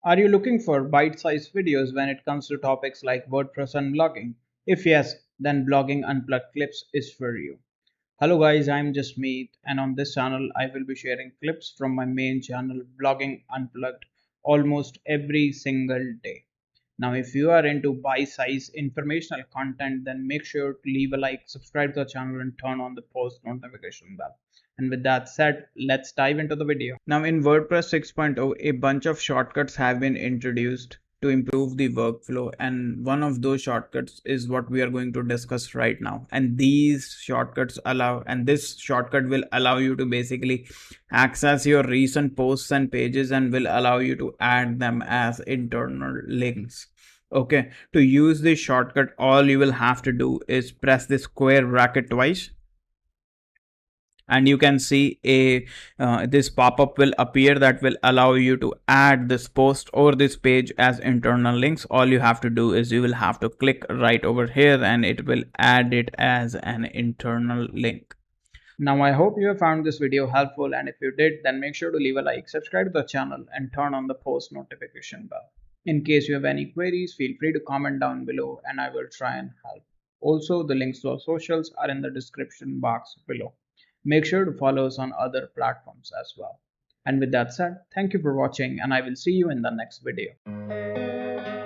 Are you looking for bite-sized videos when it comes to topics like WordPress and blogging? If yes, then Blogging Unplugged Clips is for you. Hello guys, I'm Jasmeet, and on this channel I will be sharing clips from my main channel Blogging Unplugged almost every single day. Now, if you are into bite-sized informational content, then make sure to leave a like, subscribe to the channel, and turn on the post notification bell. And with that said, let's dive into the video. Now, in WordPress 6.0, a bunch of shortcuts have been introduced to improve the workflow, and one of those shortcuts is what we are going to discuss right now. And these shortcuts allow, and this shortcut will allow you to basically access your recent posts and pages and will allow you to add them as internal links. Okay, to use this shortcut, all you will have to do is press the square bracket twice, and you can see a this pop-up will appear that will allow you to add this post or this page as internal links. All you have to do is you will have to click right over here and it will add it as an internal link. Now, I hope you have found this video helpful, and if you did, then make sure to leave a like, subscribe to the channel, and turn on the post notification bell. In case you have any queries, feel free to comment down below and I will try and help. Also, the links to our socials are in the description box below. Make sure to follow us on other platforms as well. And with that said, thank you for watching, and I will see you in the next video.